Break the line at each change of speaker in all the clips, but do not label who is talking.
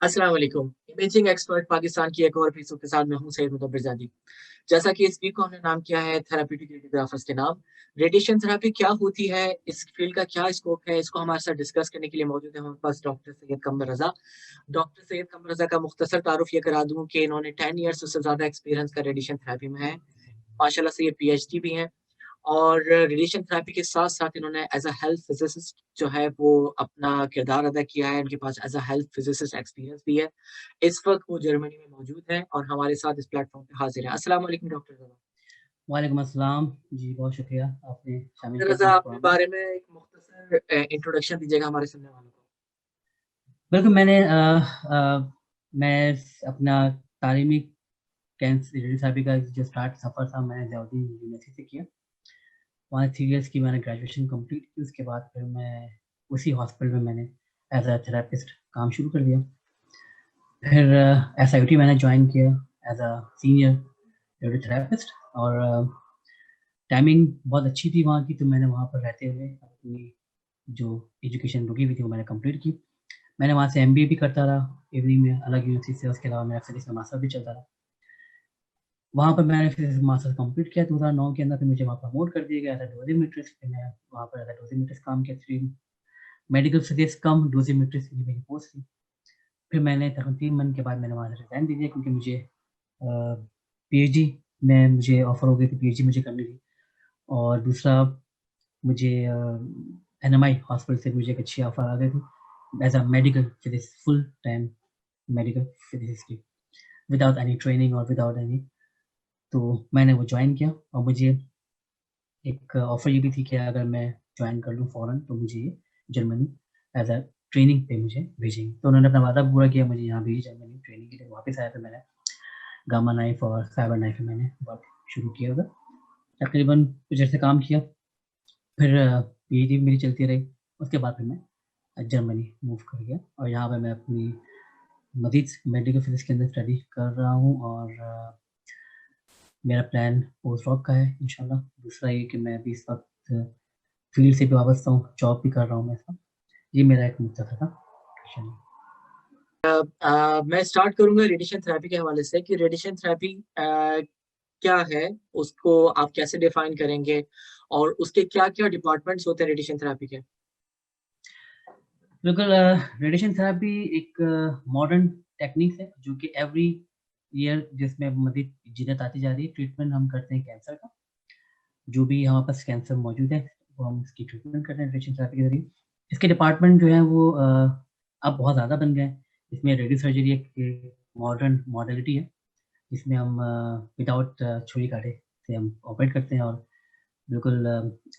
अस्सलाम वालेकुम। Imaging expert Pakistan की एक और एपिसोड के साथ मैं हूं सैयद मुदब्बिर। जैसा कि इस वीक को हमने नाम किया है थेराप्यूटिक रेडियोग्राफर्स के नाम। रेडिएशन थेरेपी क्या होती है, इस फील्ड का क्या स्कोप है, इसको हमारे साथ डिस्कस करने के लिए मौजूद है हमारे पास डॉक्टर सैयद कमर रजा। डॉक्टर सैयद कमर रजा का मुख्तसर तारुफ ये करा दूं कि इन्होंने 10 ईयर्स से ज़्यादा एक्सपीरियंस का रेडिएशन थेरेपी में है। माशाल्लाह से ये पीएचडी भी हैं और रेडिएशन थेरेपी के साथ-साथ इन्होंने एज़ अ हेल्थ फिजिसिस्ट जो है वो अपना किरदार अदा किया है। उनके पास as a health physicist experience भी है। इस वक़्त वो जर्मनी में मौजूद हैं और हमारे साथ इस प्लेटफ़ॉर्म पे हाज़िर हैं। अस्सलाम वालेकुम डॉक्टर रज़ा।
वालेकुम अस्सलाम। जी, बहुत शुक्रिया आपने शामिल
डॉक्टर
किया
रज़ा,
अपने
अपने
प्रोग्राम में।
बारे में एक मुख्तसर इंट्रोडक्शन दीजिएगा हमारे सुनने वालों को।
बिल्कुल, मैं अपना तालीमी रेडियोथेरेपी का जो स्टार्ट सफ़र था मैंने ज़ियाउद्दीन यूनिवर्सिटी से किया। वहाँ 3 इयर्स की मैंने ग्रेजुएशन कंप्लीट की। उसके बाद फिर मैं उसी हॉस्पिटल में मैंने एज़ अ थेरेपिस्ट काम शुरू कर दिया। फिर एसआईटी मैंने जॉइन किया एज़ अ सीनियर रेडियोथेरेपिस्ट और टाइमिंग बहुत अच्छी थी वहाँ की, तो मैंने वहाँ पर रहते हुए अपनी जो एजुकेशन रुकी हुई थी वो मैंने कंप्लीट की। मैंने वहाँ से एमबीए भी करता रहा इवनिंग में अलग यूनिवर्सिटी से। उसके अलावा मेरा फिजिक्स में मास्टर भी चलता रहा। वहाँ पर मैंने फिजिक्स मास्टर कंप्लीट किया 2009 के अंदर। फिर मुझे वहाँ प्रमोट कर दिया गया एज अ डोजीमेट्रिस्ट। फिर मैं वहाँ पर एज अ डोजीमेट्रिस्ट काम किया। थ्री मेडिकल फिजिक्स कम डोजीमेट्रिस्ट की मेरी पोस्ट थी। फिर मैंने तकरीबन 3 मंथ के बाद मैंने वहाँ से रिजाइन दे दिया, क्योंकि मुझे पीएचडी में मुझे ऑफर हो गई थी। पीएचडी मुझे करनी थी। और दूसरा, मुझे एनएमआई हॉस्पिटल से मुझे एक अच्छी ऑफर आ गई थी as a medical physics, full time medical physics की, विदाउट एनी ट्रेनिंग और विदाउट एनी। तो मैंने वो ज्वाइन किया और मुझे एक ऑफर ये भी थी कि अगर मैं ज्वाइन कर लूँ फ़ौरन तो मुझे ये जर्मनी एज अ ट्रेनिंग पे मुझे भेजेंगे। तो उन्होंने अपना वादा पूरा किया, मुझे यहाँ भेजी जर्मनी ट्रेनिंग के लिए। वापस आया, फिर मैंने गामा नाइफ और साइबर नाइफ में मैंने वर्क शुरू किया उधर। तकरीबन कुछ अर्से काम किया। फिर पीएचडी मेरी चलती रही। उसके बाद फिर मैं जर्मनी मूव कर गया और यहाँ पे मैं अपनी मज़ीद मेडिकल फिजिक्स के अंदर स्टडी कर रहा हूँ। और मेरा प्लान पोस्ट डॉक का है इंशाल्लाह। दूसरा ये कि मैं अभी इस वक्त फील्ड से भी वाबस्ता हूँ, जॉब भी कर रहा हूँ मैं इस वक्त। ये मेरा एक मुख्तसर था क्वेश्चन।
मैं स्टार्ट करूँगा रेडिएशन थेरेपी के हवाले से कि रेडिएशन थेरेपी क्या है, उसको आप कैसे डिफाइन करेंगे और उसके क्या-क्या डिपार्टमेंट्स होते हैं रेडिएशन थेरेपी के?
बिल्कुल, रेडिएशन थेरेपी एक मॉडर्न टेक्निक है जो कि एवरी ईयर जिसमें मज़ीद जिदत आती जा रही है। ट्रीटमेंट हम करते हैं कैंसर का। जो भी हमारे पास कैंसर मौजूद है, वो हम इसकी ट्रीटमेंट करते हैं रेडिएशन थेरेपी के ज़रिए। इसके डिपार्टमेंट जो है वो अब बहुत ज़्यादा बन गए हैं। इसमें रेडियो सर्जरी एक मॉडर्न मॉडलिटी है, जिसमें हम विदाउट छुरी काँटे से हम ऑपरेट करते हैं और बिल्कुल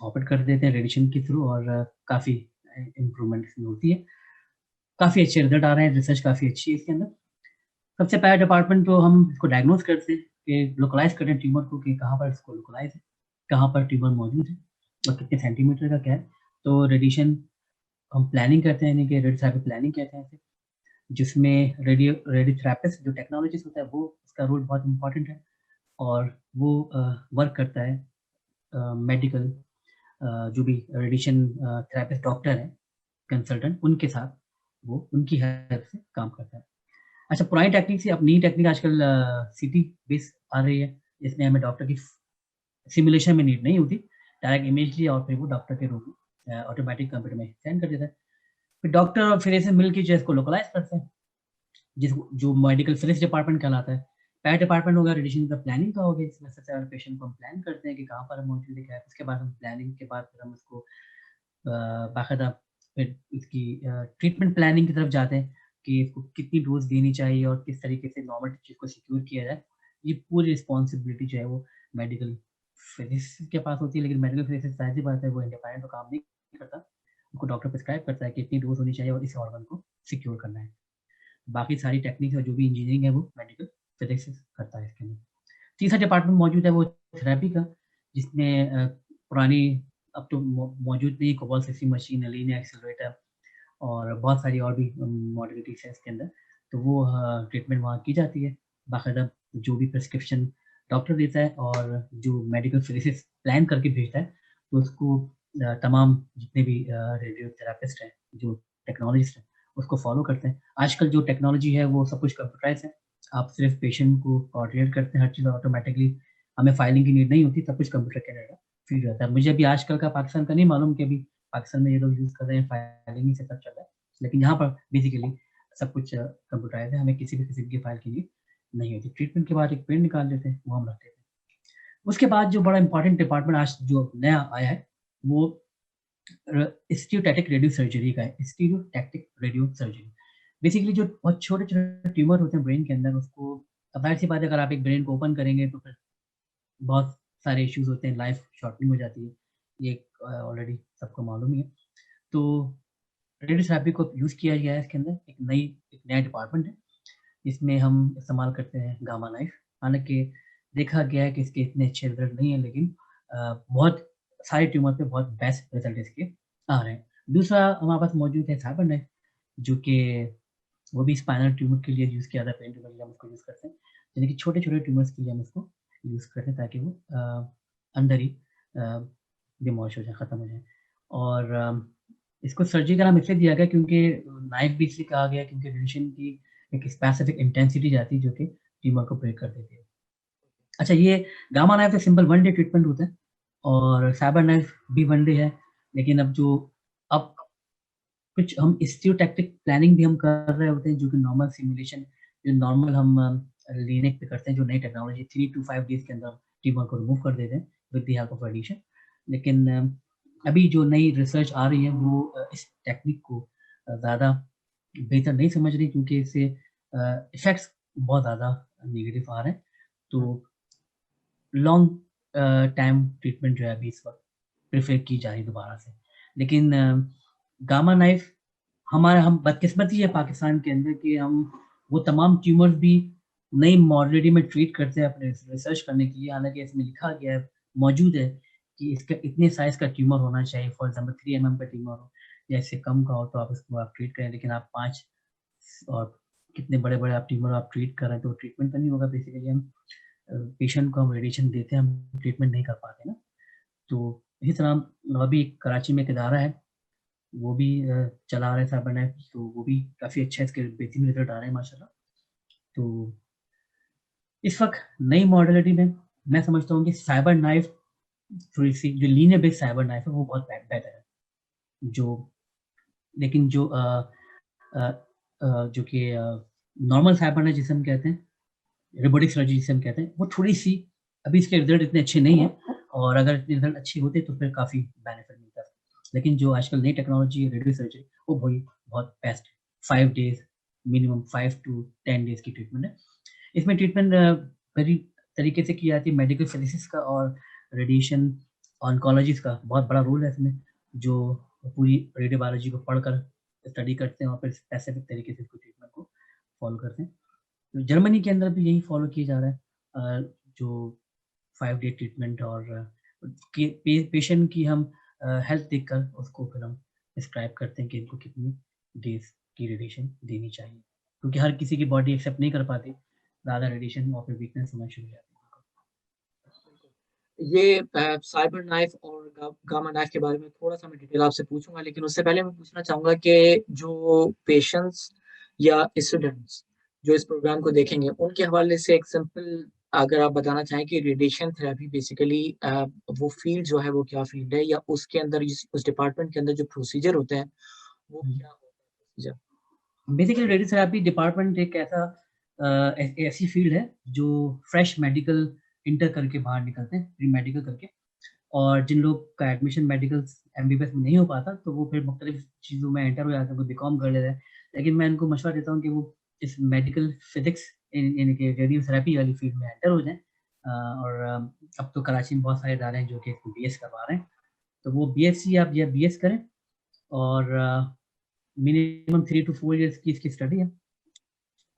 ऑपरेट कर देते हैं रेडिएशन के थ्रू। और काफ़ी इम्प्रूवमेंट इसमें होती है। काफ़ी अच्छे रिज़ल्ट आ रहे हैं, रिसर्च काफ़ी अच्छी है इसके अंदर। सबसे पहला डिपार्टमेंट तो हम इसको डायग्नोज़ करते हैं कि लोकलाइज़ करते हैं ट्यूमर को, कि कहाँ पर इसको लोकलाइज़ है, कहाँ पर ट्यूमर मौजूद है और कितने सेंटीमीटर का क्या है। तो रेडिएशन हम प्लानिंग करते हैं, यानी कि रेडियोथेरेपी प्लानिंग कहते हैं इसे, जिसमें रेडियोथेरेपिस्ट जो टेक्नोलॉजिस्ट होता है वो उसका रोल बहुत इम्पोर्टेंट है। और वो वर्क करता है मेडिकल जो भी रेडिएशन थेरेपिस्ट डॉक्टर हैं, कंसल्टेंट, उनके साथ वो उनकी हेल्प से काम करता है। अच्छा, पुरानी टेक्निक से अब नई टेक्निक आजकल सीटी बेस आ रही है, जिसमें हमें डॉक्टर की सिमुलेशन में नीड नहीं होती। डायरेक्ट इमेज लिया और फिर वो डॉक्टर के रूम में ऑटोमेटिक कंप्यूटर में सेंड कर देता है। फिर डॉक्टर और फिजिशियन मिलके जो है इसको लोकलाइज़ करते हैं, जिसको जो मेडिकल फिजिक्स डिपार्टमेंट कहलाता है। पहला डिपार्टमेंट हो गया रेडिएशन का प्लानिंग का, हो गया जिसमें सबसे पहले पेशेंट को हम प्लान करते हैं कि कहाँ पर मौजूद है, क्या है। उसके बाद हम प्लानिंग के बाद फिर हम उसको बाकायदा फिर इसकी ट्रीटमेंट प्लानिंग की तरफ जाते हैं कि इसको कितनी डोज़ देनी चाहिए और किस तरीके से नॉर्मल चीज़ को सिक्योर किया जाए। ये पूरी रिस्पॉन्सिबिलिटी जो है वो मेडिकल फिजिक्स के पास होती है, लेकिन मेडिकल फिजिक्स ज़ाहिर-सी बात है वो इंडिपेंडेंट तो काम नहीं करता। उनको डॉक्टर प्रिस्क्राइब करता है कि इतनी डोज़ होनी चाहिए और इस ऑर्गन को सिक्योर करना है। बाकी सारी टेक्निक्स और जो भी इंजीनियरिंग है वो मेडिकल फिजिक्स करता है इसके अंदर। तीसरा डिपार्टमेंट मौजूद है वो थेरेपी का, जिसमें पुरानी, अब तो मौजूद नहीं, कोबाल्ट-60 मशीन, लीनियर एक्सेलरेटर और बहुत सारी और भी मॉडलिटीज़ हैं इसके अंदर। तो वो ट्रीटमेंट वहाँ की जाती है। बाकायदा जो भी प्रिस्क्रिप्शन डॉक्टर देता है और जो मेडिकल फिजिसिस्ट प्लान करके भेजता है, तो उसको तमाम जितने भी रेडियोथेरेपिस्ट हैं, जो टेक्नोलॉजिस्ट हैं, उसको फॉलो करते हैं। आजकल जो टेक्नोलॉजी है वो सब कुछ कंप्यूटराइज़ है। आप सिर्फ पेशेंट को कोऑर्डिनेट करते हैं, हर चीज़ ऑटोमैटिकली, हमें फाइलिंग की नीड नहीं होती, सब कुछ कंप्यूटर के अंदर फीड रहता है। मुझे अभी आजकल का पाकिस्तान का नहीं मालूम कि अभी पाकिस्तान में ये लोग यूज़ कर रहे हैं, फाइलिंग ही से सब चल रहा है। लेकिन यहाँ पर बेसिकली सब कुछ कंप्यूटराइज़ है, हमें किसी भी किस्म की फाइल की नीड नहीं होती। ट्रीटमेंट के बाद एक प्रिंट निकाल लेते हैं, वो हम रख देते हैं। उसके बाद जो बड़ा इम्पोर्टेंट डिपार्टमेंट आज जो नया आया है, वो स्टीरियोटैक्टिक रेडियो सर्जरी का है। स्टीरियोटैक्टिक रेडियो सर्जरी बेसिकली जो बहुत छोटे-छोटे ट्यूमर होते हैं ब्रेन के अंदर, उसको अब ज़ाहिर-सी बात है, अगर आप एक ब्रेन को ओपन करेंगे तो फिर बहुत सारे इश्यूज़ होते हैं, लाइफ शॉर्टनिंग हो जाती है। ये ऑलरेडी सबको मालूम ही है। तो रेडियोथेरेपी को यूज़ किया गया है इसके अंदर, एक नया डिपार्टमेंट है। इसमें हम इस्तेमाल करते हैं गामा नाइफ। हालाँकि देखा गया है कि इसके इतने अच्छे रिज़ल्ट नहीं है, लेकिन बहुत सारे ट्यूमर पे बहुत बेस्ट रिज़ल्ट इसके आ रहे हैं। दूसरा हमारे पास मौजूद है साइबर नाइफ, जो कि वो भी स्पाइनल ट्यूमर के लिए यूज़ किया जाता है, ब्रेन ट्यूमर के लिए हम उसको यूज़ करते हैं। यानी कि छोटे-छोटे ट्यूमर्स के लिए हम इसको यूज़ करते हैं, ताकि वो अंदर ही डिमोलिश हो जाए, खत्म हो जाए। और इसको सर्जरी का नाम इसलिए दिया गया क्योंकि नाइफ भी इसलिए कहा गया क्योंकि रेडिएशन की एक स्पेसिफिक इंटेंसिटी जाती है, जो कि ट्यूमर को ब्रेक कर देती है। अच्छा, ये गामा नाइफ एक सिंपल 1 डे ट्रीटमेंट होता है, और साइबर नाइफ भी 1 डे है। लेकिन अब कुछ हम स्टीरियोटैक्टिक प्लानिंग भी हम कर रहे होते हैं, जो कि नॉर्मल सिमुलेशन, जो नॉर्मल हम क्लिनिक पे करते हैं, जो नई टेक्नोलॉजी 3 टू 5 डेज़ के अंदर ट्यूमर को रिमूव कर देते हैं with the help of radiation. लेकिन अभी जो नई रिसर्च आ रही है, वो इस टेक्निक को ज़्यादा बेहतर नहीं समझ रही, क्योंकि इससे इफ़ेक्ट्स बहुत ज़्यादा नेगेटिव आ रहे हैं। तो लॉन्ग टाइम ट्रीटमेंट जो है अभी इस वक़्त प्रेफ़र की जा रही है दोबारा से। लेकिन गामा नाइफ, हम बदकिस्मती है पाकिस्तान के अंदर कि हम वो तमाम ट्यूमर्स भी नई मॉडलिटी में ट्रीट करते हैं अपने रिसर्च करने के लिए। हालाँकि इसमें लिखा गया है, मौजूद है कि इसका इतने साइज़ का ट्यूमर होना चाहिए, फॉर एग्ज़ाम्पल 3 एमएम का ट्यूमर हो या इससे कम का हो, तो आप ट्रीट करें। लेकिन आप 5 और कितने बड़े-बड़े आप ट्यूमर आप ट्रीट कर रहे हैं, तो ट्रीटमेंट तो नहीं होगा। बेसिकली हम पेशेंट को हम रेडिएशन देते हैं, हम ट्रीटमेंट नहीं कर पाते ना। तो इसी तरह अभी कराची में एक इदारा है, वो भी चला रहा है साइबर नाइफ, तो वो भी काफ़ी अच्छा है, इसके बेहतरीन रिज़ल्ट आ रहे हैं माशाल्लाह। तो इस वक़्त नई मॉडलिटी में मैं समझता हूँ कि साइबर नाइफ थोड़ी-सी जो लीनियर बेस्ड साइबर नाइफ है, वो बहुत बेहतर है। जो लेकिन अ जो कि नॉर्मल साइबर नाइफ जिसे हम कहते हैं, रोबोटिक सर्जरी जिसे हम कहते हैं, वो थोड़ी-सी अभी इसके रिज़ल्ट इतने अच्छे नहीं हैं, और अगर इतने रिज़ल्ट अच्छे होते तो फिर काफ़ी बेनिफिट मिलता। लेकिन जो आजकल नई टेक्नोलॉजी है रेडियो सर्जरी, वो वही बहुत best 5 days, minimum 5 to 10 days की ट्रीटमेंट है। इसमें ट्रीटमेंट कई तरीके से की जाती है, मेडिकल फिज़िसिस्ट का और रेडिएशन ऑन्कोलॉजिस्ट का बहुत बड़ा रोल है इसमें, जो पूरी रेडियोबायोलॉजी को पढ़कर स्टडी करते हैं और फिर स्पेसिफिक तरीके से इसको ट्रीटमेंट को फ़ॉलो करते हैं। तो जर्मनी के अंदर भी यही फ़ॉलो किया जा रहा है, जो 5 डे ट्रीटमेंट, और कि पेशेंट की हम हेल्थ देखकर उसको फिर हम प्रिस्क्राइब करते हैं कि इनको कितनी डेज़ की रेडिएशन देनी चाहिए। क्योंकि हर किसी की बॉडी एक्सेप्ट नहीं कर पाती ज़्यादा रेडिएशन, और फिर वीकनेस होना शुरू हो जाती है।
ये साइबर नाइफ और गामा नाइफ के बारे में थोड़ा-सा मैं डिटेल आपसे पूछूँगा, लेकिन उससे पहले मैं पूछना चाहूँगा कि जो पेशेंट्स या स्टूडेंट्स जो इस प्रोग्राम को देखेंगे, उनके हवाले से एक सिंपल अगर आप बताना चाहें कि रेडिएशन थेरेपी बेसिकली वो फ़ील्ड जो है वो क्या फ़ील्ड है, या उसके अंदर उस डिपार्टमेंट के अंदर जो प्रोसीजर होते हैं, वो
हुँ।
क्या होता है प्रोसीजर?
बेसिकली रेडियोथेरेपी डिपार्टमेंट एक ऐसा ऐसी फ़ील्ड है जो फ्रेश मेडिकल इंटर करके बाहर निकलते हैं, प्री मेडिकल करके। और जिन लोग का एडमिशन मेडिकल एमबीबीएस में नहीं हो पाता, तो वो फिर मुख्तलिफ चीज़ों में एंटर हो जाते हैं, कोई बीकॉम कर लेते हैं। लेकिन मैं इनको मशवरा देता हूँ कि वो इस मेडिकल फिज़िक्स यानी कि रेडियोथेरेपी वाली फ़ील्ड में एंटर हो जाएँ। और अब तो कराची में बहुत सारे इदारे हैं जो कि इसको बीएस करवा रहे हैं। तो वो बीएससी आप या बीएस करें, और मिनिमम 3 टू 4 इयर्स की इसकी स्टडी है।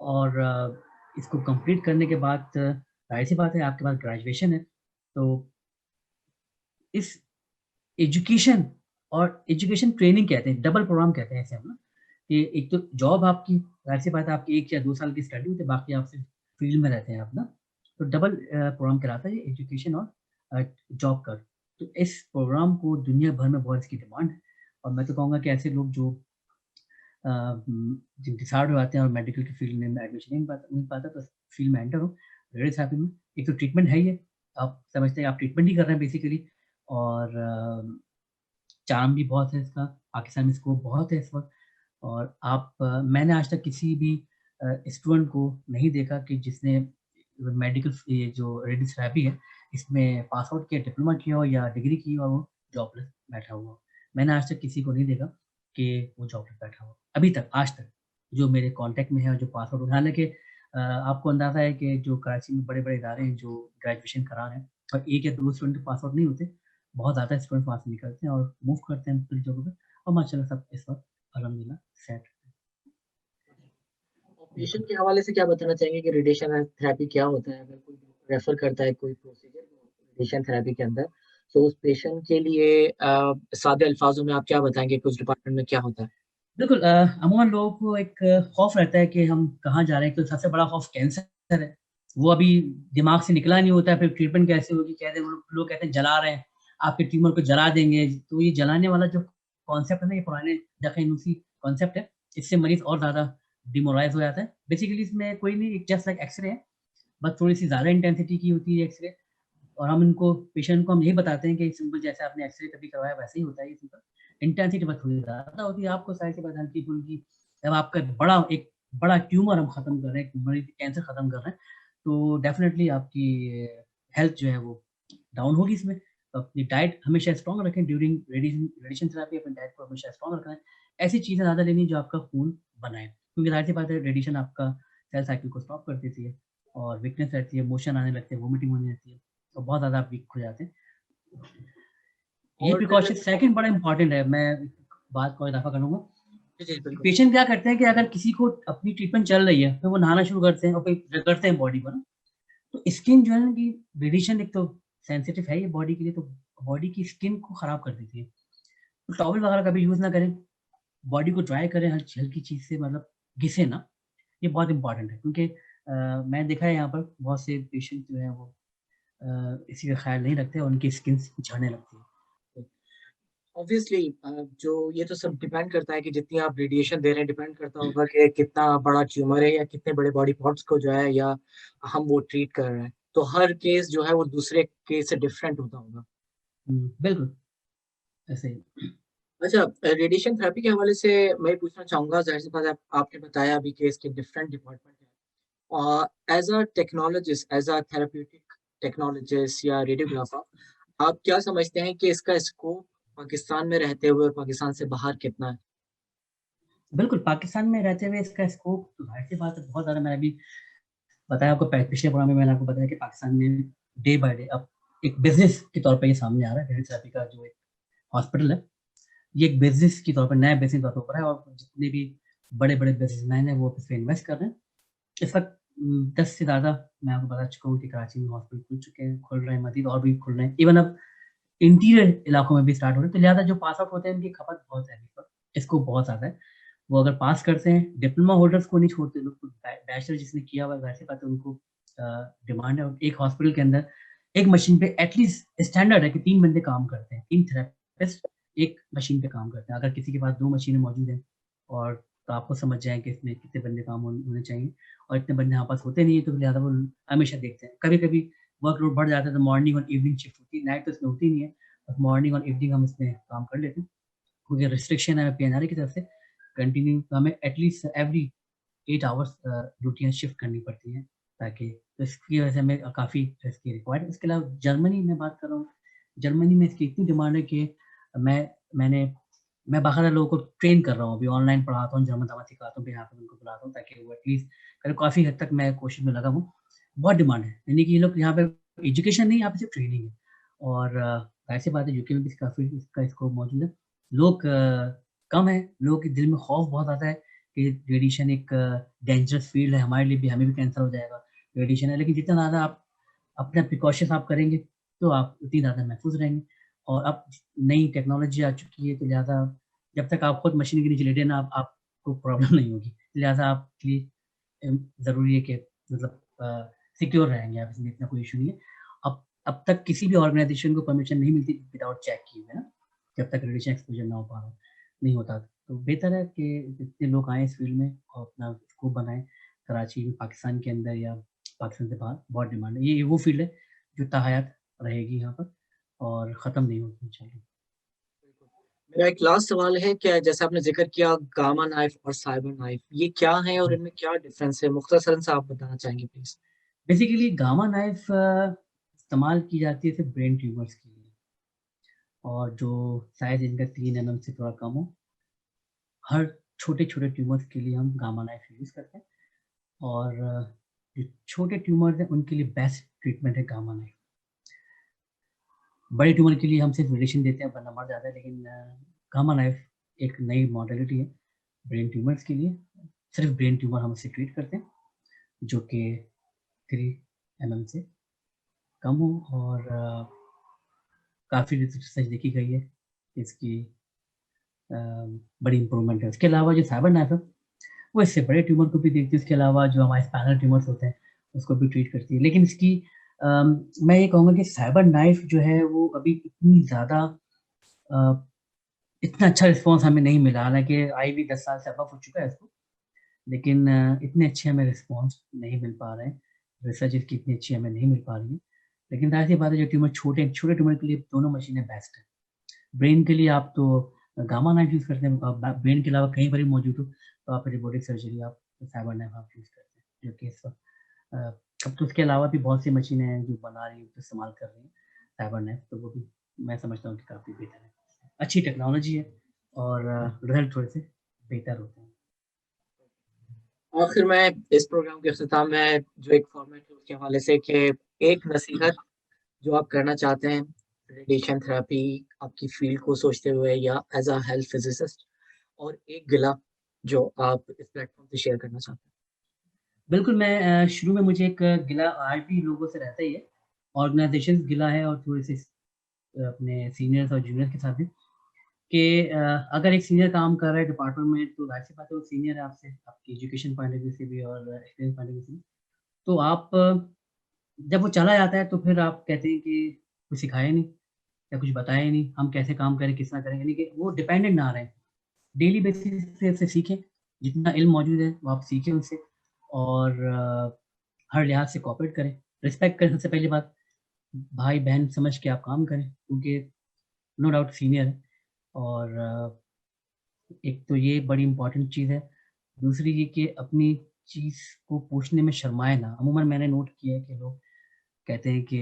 और इसको कंप्लीट करने के बाद ज़ाहिर-सी बात है आपके पास ग्रेजुएशन है। तो इस एजुकेशन और एजुकेशन ट्रेनिंग कहते हैं, डबल प्रोग्राम कहते हैं इसे हम ना, कि एक तो जॉब आपकी, ज़ाहिर-सी बात है आपकी 1 या 2 साल की स्टडी होती है, बाकी आप सिर्फ फील्ड में रहते हैं आप ना। तो डबल प्रोग्राम कहलाता है ये, एजुकेशन और जॉब का। तो इस प्रोग्राम को दुनिया भर में बहुत इसकी डिमांड है, और मैं तो कहूँगा कि ऐसे लोग जो जब डिसाइड हो जाते हैं और मेडिकल की फील्ड में एडमिशन नहीं मिल पाता तो फील्ड में एंटर हो रेडियोथेरेपी में। एक तो ट्रीटमेंट है ही है, आप समझते हैं आप ट्रीटमेंट ही कर रहे हैं बेसिकली, और चार्म भी बहुत है इसका, पाकिस्तान में स्कोप बहुत है इस वक़्त। और आप मैंने आज तक किसी भी स्टूडेंट को नहीं देखा कि जिसने मेडिकल ये जो रेडियोथेरेपी है, इसमें पास आउट किया, डिप्लोमा किया हो या डिग्री की हो और वो जॉबलेस बैठा हुआ हो। मैंने आज तक किसी को नहीं देखा कि वो जॉबलेस बैठा हो, अभी तक, आज तक, जो मेरे कॉन्टैक्ट में है और जो पास आउट हुए। हालाँकि आपको अंदाज़ा है कि जो कराची में बड़े-बड़े इदारे हैं जो ग्रेजुएशन करा रहे हैं और 1 या 2 स्टूडेंट पास आउट नहीं होते, बहुत ज़्यादा स्टूडेंट वहाँ से निकलते हैं और मूव करते हैं मुख्तलिफ जगहों पे, और माशाल्लाह सब इस वक़्त अल्हम्दुलिल्लाह सेट है।
पेशेंट
बिल्कुल।
के हवाले से क्या बताना चाहेंगे कि रेडिएशन थेरेपी क्या होता है? अगर कोई रेफर करता है कोई प्रोसीजर रेडिएशन थेरेपी के अंदर, तो उस पेशेंट के लिए सादे अल्फाज़ों में आप क्या बताएँगे कि उस डिपार्टमेंट में क्या होता है?
बिल्कुल अमूमन लोगों को एक खौफ रहता है कि हम कहाँ जा रहे हैं, क्योंकि सबसे बड़ा खौफ कैंसर है। वो अभी दिमाग से निकला नहीं होता है, फिर ट्रीटमेंट कैसे होगी? कहते हैं लोग कहते हैं जला रहे हैं, आपके ट्यूमर को जला देंगे। तो ये जलाने वाला जो कॉन्सेप्ट है ना, ये पुराने दकीनूसी कॉन्सेप्ट है। इससे मरीज़ और ज़्यादा डिमोरलाइज़ हो जाता है। बेसिकली इसमें कोई नहीं, जस्ट लाइक एक्स-रे है, बस थोड़ी-सी ज़्यादा इंटेंसिटी की होती है एक्स-रे। और हम इनको पेशेंट को हम यही बताते हैं कि सिंपल जैसे आपने एक्स-रे कभी करवाया वैसे ही होता है ये सिंपल। इंटेंसिटी बस थोड़ी ज़्यादा होती है, आपको ज़ाहिर-सी बात है हल्की-फुल्की। जब आपका एक बड़ा ट्यूमर हम खत्म कर रहे हैं, एक मरीज़ कैंसर खत्म कर रहे हैं, तो डेफ़िनिटली आपकी हेल्थ जो है वो डाउन होगी इसमें। तो अपनी डाइट हमेशा स्ट्रॉन्ग रखें ड्यूरिंग रेडिएशन थेरेपी, अपनी डाइट को हमेशा स्ट्रॉन्ग रखें। ऐसी चीज़ें ज़्यादा लेनी जो आपका खून बनाए, क्योंकि ज़ाहिर-सी बात है रेडिएशन आपका सेल साइकिल को स्टॉप कर देती है और वीकनेस रहती है, मोशन आने लगते हैं, वोमिटिंग होने लगती है। तो बहुत ज़्यादा आप वीक हो जाते हैं। ये
और
प्रिकॉशन सेकंड बड़ा इम्पोर्टेंट है, मैं बात को इज़ाफ़ा करूँगा।
जी, जी, बिल्कुल।
पेशेंट क्या करते हैं कि अगर किसी को अपनी ट्रीटमेंट चल रही है, तो वो नहाना शुरू करते हैं और फिर रगड़ते हैं बॉडी को ना, तो स्किन जो है ना कि रेडिएशन एक तो सेंसिटिव है ये बॉडी के लिए, तो बॉडी की स्किन को खराब कर देती है। तो टॉवल वगैरह कभी यूज़ ना करें, बॉडी को ड्राई करें हल्की चीज़ से, मतलब घिसे ना, ये बहुत इम्पोर्टेंट है, क्योंकि मैंने देखा है यहाँ पर बहुत से पेशेंट जो हैं वो इसी का ख़्याल नहीं रखते और उनकी स्किन झड़ने लगती है।
ऑब्वियसली जो ये तो सब डिपेंड करता है कि जितनी आप रेडिएशन दे रहे हैं, डिपेंड करता होगा कि कितना बड़ा ट्यूमर है या कितने बड़े बॉडी पार्ट्स को जो है या हम वो ट्रीट कर रहे हैं। तो हर केस जो है वो दूसरे केस से डिफरेंट होता होगा।
बिल्कुल, ऐसे ही।
अच्छा, रेडिएशन थेरेपी के हवाले से मैं ये पूछना चाहूँगा, ज़ाहिर-सी बात है आपने बताया अभी कि इसके डिफरेंट डिपार्टमेंट हैं। As a technologist, as a therapeutic technologist या रेडियोग्राफर, आप क्या समझते हैं कि इसका स्कोप पाकिस्तान में रहते हुए और पाकिस्तान से बाहर कितना है?
बिल्कुल, पाकिस्तान में रहते हुए इसका स्कोप तो ज़ाहिर-सी बात है बहुत ज़्यादा। मैंने अभी बताया आपको, पिछले प्रोग्राम में मैंने आपको बताया कि पाकिस्तान में डे बाय डे अब एक बिज़नेस के तौर पे ये सामने आ रहा है, रेडियोथेरेपी का जो एक हॉस्पिटल है, ये एक बिज़नेस के तौर पे, नया बिज़नेस के तौर पे उभरा है और जितने भी बड़े-बड़े बिज़नेसमैन हैं वो इस पे इन्वेस्ट कर रहे हैं। इस वक़्त 10 से ज़्यादा मैं आपको बता चुका हूँ कि कराची में हॉस्पिटल खुल चुके हैं, खुल रहे हैं, मज़ीद और भी खुल रहे हैं। इवन अब इंटीरियर इलाकों में भी स्टार्ट हो रहे हैं, तो लिहाज़ा जो पास आउट होते हैं उनकी खपत बहुत है अभी पर, स्कोप बहुत ज़्यादा है। वो अगर पास करते हैं, डिप्लोमा होल्डर्स को नहीं छोड़ते लोग, तो बैचलर जिसने किया हुआ है ज़ाहिर-सी बात है उनको डिमांड है। और एक हॉस्पिटल के अंदर एक मशीन पे एटलीस्ट स्टैंडर्ड है कि 3 बंदे काम करते हैं, 3 थेरेपिस्ट एक मशीन पे काम करते हैं। अगर किसी के पास 2 मशीनें मौजूद हैं और तो आपको समझ जाएँ कि इसमें कितने बंदे काम होने चाहिए, और इतने बंदे हमारे पास होते नहीं हैं, तो लिहाज़ा वो हमेशा देखते हैं। कभी-कभी वर्कलोड बढ़ जाता है तो मॉर्निंग और इवनिंग शिफ्ट होती है, नाइट तो इसमें होती नहीं है, बस मॉर्निंग और इवनिंग हम इसमें काम कर लेते हैं। क्योंकि रिस्ट्रिक्शन है पीएनआरए की तरफ से, कंटिन्यू हमें एटलीस्ट एवरी 8 आवर्स ड्यूटियाँ शिफ्ट करनी पड़ती हैं, ताकि तो इसकी वजह से हमें काफ़ी इसकी रिक्वायर्ड है। इसके अलावा जर्मनी में बात कर रहा हूँ, जर्मनी में इसकी इतनी डिमांड है कि मैं मैंने मैं बाकायदा लोगों को ट्रेन कर रहा हूँ, अभी ऑनलाइन पढ़ाता हूँ, जर्मन दवा सिखाता हूँ, फिर यहाँ पे उनको बुलाता हूँ ताकि वो एटलीस्ट करीब काफ़ी हद तक मैं कोशिश में लगा हूँ। बहुत डिमांड है, यानी कि ये लोग यहाँ पे एजुकेशन नहीं, यहाँ पे सिर्फ ट्रेनिंग है। और ज़ाहिर-सी बात है यूके में भी काफ़ी इसका स्कोप मौजूद है। लोग कम हैं, लोगों के दिल में खौफ बहुत ज़्यादा है कि रेडिएशन एक डेंजरस फ़ील्ड है, हमारे लिए भी, हमें भी कैंसर हो जाएगा, रेडिएशन है। लेकिन जितना ज़्यादा आप अपना प्रिकॉशंस आप करेंगे, तो आप उतनी ज़्यादा महफूज़ रहेंगे। और अब नई टेक्नोलॉजी आ चुकी है, तो लिहाज़ा जब तक आप खुद मशीन के नीचे लेटे ना, आपको प्रॉब्लम नहीं होगी। लिहाज़ा आपके लिए ज़रूरी है कि मतलब सिक्योर रहेंगे आप, इसमें इतना कोई इश्यू नहीं है। अब तक किसी भी ऑर्गनाइज़ेशन को परमिशन नहीं मिलती विदाउट चेक किए हुए ना, जब तक रेडिएशन एक्सपोज़र ना हो पा रहा हो, नहीं होता। तो बेहतर है कि जितने लोग आएँ इस फ़ील्ड में और अपना स्कोप बनाएँ, कराची में, पाकिस्तान के अंदर या पाकिस्तान से बाहर बहुत डिमांड है। ये वो फ़ील्ड है जो ताहयात रहेगी यहाँ पर और ख़त्म नहीं होगी इंशाअल्लाह।
मेरा एक लास्ट सवाल है, क्या जैसे आपने ज़िक्र किया गामा नाइफ और साइबर नाइफ, ये क्या है और
हुँ।
इनमें क्या डिफरेंस है? मुख्तसरन सा आप बताना चाहेंगे प्लीज़?
बेसिकली गामा नाइफ़ इस्तेमाल की जाती है सिर्फ़ ब्रेन ट्यूमर्स के लिए और जो साइज़ इनका 3 एमएम से थोड़ा कम हो। हर छोटे-छोटे ट्यूमर्स के लिए हम गामा नाइफ़ यूज़ करते हैं और जो छोटे ट्यूमर्स हैं उनके लिए बेस्ट ट्रीटमेंट है गामा नाइफ़। बड़े ट्यूमर के लिए हम सिर्फ़ रेडिएशन देते हैं वरना मर जाता है, लेकिन गामा नाइफ़ एक नई मॉडलिटी है ब्रेन ट्यूमर्स के लिए। सिर्फ़ ब्रेन ट्यूमर हम इससे ट्रीट करते हैं, जो कि 3 एमएम से कम हो और काफ़ी रिसर्च देखी गई है, इसकी अ, बड़ी इम्प्रूवमेंट है। उसके अलावा जो साइबर नाइफ़ है, वो इससे बड़े ट्यूमर को भी देखती है, उसके अलावा जो हमारे स्पाइनल ट्यूमर्स होते हैं, उसको भी ट्रीट करती है। लेकिन इसकी मैं ये कहूँगा कि साइबर नाइफ़ जो है वो अभी इतनी ज़्यादा अ, इतना अच्छा रिस्पॉन्स हमें नहीं मिला, हालाँकि आई भी 10 साल से अबव हो चुका है इसको, लेकिन इतने अच्छे हमें रिस्पॉन्स नहीं मिल पा रहे हैं। रिसर्च इसकी इतनी अच्छी हमें नहीं मिल पा रही है। लेकिन ज़ाहिर-सी बात है जो ट्यूमर छोटे ट्यूमर के लिए दोनों मशीनें बेस्ट हैं। ब्रेन के लिए आप तो गामा नाइफ यूज़ करते हैं, ब्रेन के अलावा कहीं पर भी मौजूद हो, तो आप रोबोटिक सर्जरी आप साइबर नाइफ आप यूज़ करते हैं, जो कि इस वक़्त अ, अब तो उसके अलावा भी बहुत सी मशीनें हैं जो बना रही हैं, जो इस्तेमाल कर रही हैं साइबर नाइफ, तो वो भी मैं समझता हूँ कि काफ़ी बेहतर है। अच्छी टेक्नोलॉजी है और रिज़ल्ट थोड़े से बेहतर होते हैं।
आखिर में इस प्रोग्राम के इख्तिताम में जो एक फॉर्मेट है उसके हवाले से कि एक नसीहत जो आप करना चाहते हैं रेडिएशन थेरेपी आपकी फील्ड को सोचते हुए या एज़ अ हेल्थ फिज़िसिस्ट, और एक गिला जो आप इस प्लेटफ़ॉर्म पे शेयर करना चाहते हैं?
बिल्कुल, मैं शुरू में मुझे एक गिला आज भी लोगों से रहता ही है, ऑर्गनाइज़ेशंस गिला है और थोड़े-से अपने सीनियर्स और जूनियर्स के साथ भी कि अगर एक सीनियर काम कर रहा है डिपार्टमेंट में, तो ज़ाहिर-सी बात है वो सीनियर है आपसे, आपकी एजुकेशन पॉइंट ऑफ व्यू से भी और एक्सपीरियंस पॉइंट ऑफ व्यू से भी। तो आप जब वो चला जाता है तो फिर आप कहते हैं कि कुछ सिखाया नहीं या कुछ बताया ही नहीं, हम कैसे काम करें, किस तरह करें, यानी कि वो डिपेंडेंट ना रहें। डेली बेसिस पे उससे सीखें, जितना इल्म मौजूद है वो आप सीखें उनसे और हर लिहाज से कोऑपरेट करें, रिस्पेक्ट करें सबसे पहली बात, भाई-बहन समझ के आप काम करें क्योंकि नो डाउट सीनियर है और एक तो ये बड़ी इम्पोर्टेंट चीज़ है। दूसरी ये कि अपनी चीज़ को पूछने में शर्माएँ ना। अमूमन मैंने नोट किया है कि लोग कहते हैं कि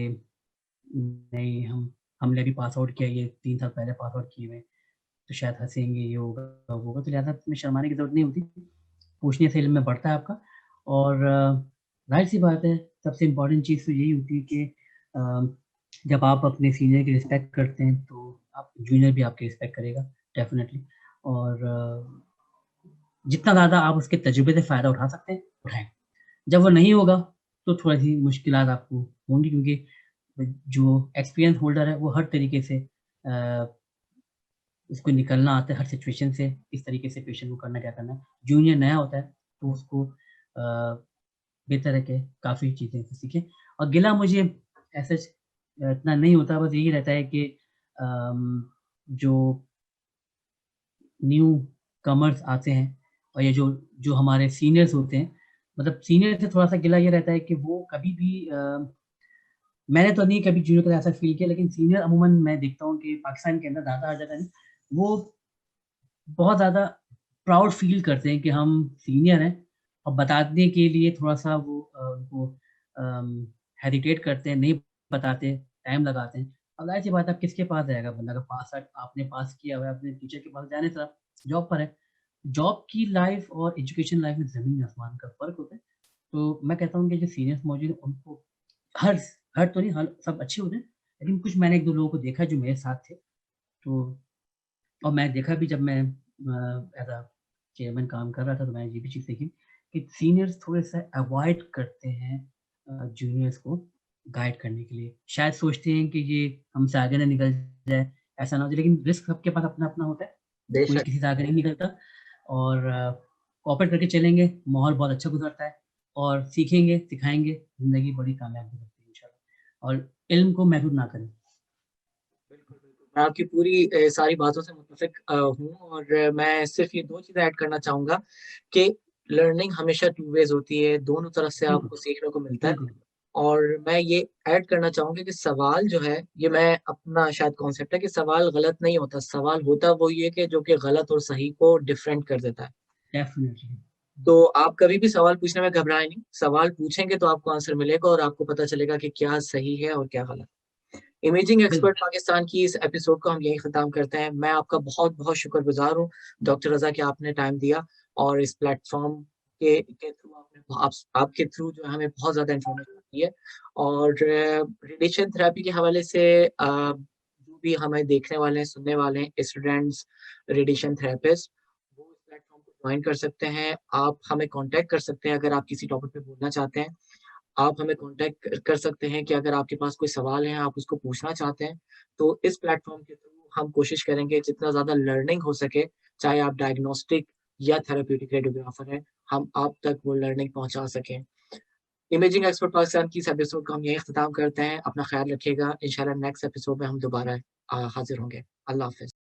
नहीं हमने अभी पास आउट किया, ये 3 साल पहले पास आउट किए हुए हैं, तो शायद हँसेंगे, ये होगा, वो होगा, तो लिहाज़ा इसमें शर्माने की ज़रूरत नहीं होती। पूछने से इल्म में बढ़ता है आपका और ज़ाहिर-सी बात है, सबसे इम्पोर्टेंट चीज़ तो यही होती है कि अ, जब आप अपने सीनियर की रिस्पेक्ट करते हैं, तो आप जूनियर भी आपकी रिस्पेक्ट करेगा, डेफ़िनिटली और जितना ज़्यादा आप उसके तजुर्बे से फ़ायदा उठा सकते हैं, उठाएँ। जब वो नहीं होगा, तो थोड़ी-सी मुश्किलात आपको होंगी क्योंकि जो एक्सपीरियंस होल्डर है, वो हर तरीके से उसको निकलना आता है हर सिचुएशन से, किस तरीके से पेशेंट को करना, क्या करना है। जूनियर नया होता है, तो उसको बेहतर है कि काफ़ी चीज़ें सीखें और गिला मुझे ऐसा इतना नहीं होता, बस यही रहता है कि जो न्यू कमर्स आते हैं और ये जो जो हमारे सीनियर्स होते हैं, मतलब सीनियर से थोड़ा-सा गिला ये रहता है कि वो कभी भी मैंने तो नहीं कभी जूनियर के साथ ऐसा फ़ील किया, लेकिन सीनियर अमूमन मैं देखता हूँ कि पाकिस्तान के अंदर ज़्यादा हर जगह नहीं, वो बहुत ज़्यादा प्राउड फ़ील करते हैं कि हम सीनियर हैं और बताने के लिए थोड़ा-सा वो उनको हेजिटेट करते हैं, नहीं बताते, टाइम लगाते हैं। अब ज़ाहिर-सी बात है अब किसके पास जाएगा बंदा, अगर पास आउट आपने पास किया हुआ है, अपने टीचर के पास जाने से आप जॉब पर है। जॉब की लाइफ़ और एजुकेशन लाइफ़ में ज़मीन-आसमान का फ़र्क होता है। तो मैं कहता हूँ कि जो सीनियर्स मौजूद हैं उनको हर हर तो नहीं, हर सब अच्छे होते हैं, लेकिन कुछ मैंने 1-2 लोगों को देखा है जो मेरे साथ थे, तो और मैं देखा भी जब मैं एज़ अ चेयरमैन काम कर रहा था, तो मैंने ये भी चीज़ देखी कि सीनियर्स थोड़ा-सा अवॉइड करते हैं जूनियर्स को गाइड करने के लिए। शायद सोचते हैं कि ये हमसे आगे ना निकल जाए, ऐसा ना हो जाए, लेकिन रिस्क सबके पास अपना-अपना होता है। कोई
बेशक।
किसी से आगे नहीं निकलता और कोऑपरेट करके चलेंगे, माहौल बहुत अच्छा गुज़रता है और सीखेंगे, सिखाएँगे, ज़िंदगी बड़ी कामयाब गुज़रती है इंशाल्लाह और इल्म को महदूद ना करें।
बिल्कुल, बिल्कुल। मैं आपकी पूरी सारी बातों से मुत्तफ़िक हूँ और मैं सिर्फ़ ये 2 चीज़ें ऐड करना चाहूँगा कि लर्निंग हमेशा टू वेज़ होती है, दोनों तरफ से
बिल्कुल,
आपको सीखने को मिलता है।
बिल्कुल।
और मैं ये ऐड करना चाहूँगा कि सवाल जो है, ये मैं अपना शायद कॉन्सेप्ट है कि सवाल गलत नहीं होता, सवाल होता वो ये कि जो कि गलत और सही को डिफरेंट कर देता है।
डेफ़िनिटली।
तो आप कभी भी सवाल पूछने में घबराएँ नहीं, सवाल पूछेंगे तो आपको आंसर मिलेगा और आपको पता चलेगा कि क्या सही है और क्या गलत। इमेजिंग
बिल्कुल,
एक्सपर्ट पाकिस्तान की इस एपिसोड को हम यहीं ख़त्म करते हैं। मैं आपका बहुत-बहुत शुक्रगुज़ार हूँ, डॉक्टर रज़ा कि आपने टाइम दिया और इस प्लेटफ़ॉर्म के थ्रू आपके थ्रू जो है हमें बहुत ज़्यादा इन्फॉर्मेशन मिली है और रेडिएशन थेरेपी के हवाले से जो भी हमें देखने वाले हैं, सुनने वाले हैं स्टूडेंट्स, रेडिएशन थेरेपिस्ट, वो इस प्लेटफ़ॉर्म को जॉइन कर सकते हैं। आप हमें कॉन्टैक्ट कर सकते हैं अगर आप किसी टॉपिक पे बोलना चाहते हैं। आप हमें कॉन्टैक्ट कर सकते हैं कि अगर आपके पास कोई सवाल है, आप उसको पूछना चाहते हैं, तो इस प्लेटफ़ॉर्म के थ्रू हम कोशिश करेंगे जितना ज़्यादा लर्निंग हो सके, चाहे आप डायग्नोस्टिक या थेरेप्यूटिक रेडियोग्राफर हैं, हम आप तक वो लर्निंग पहुँचा सकें। इमेजिंग एक्सपर्ट पाकिस्तान की इस एपिसोड को हम यहीं इख्तिताम करते हैं। अपना ख़्याल रखिएगा। इंशाल्लाह नेक्स्ट एपिसोड में हम दोबारा हाज़िर होंगे। अल्लाह हाफ़िज़।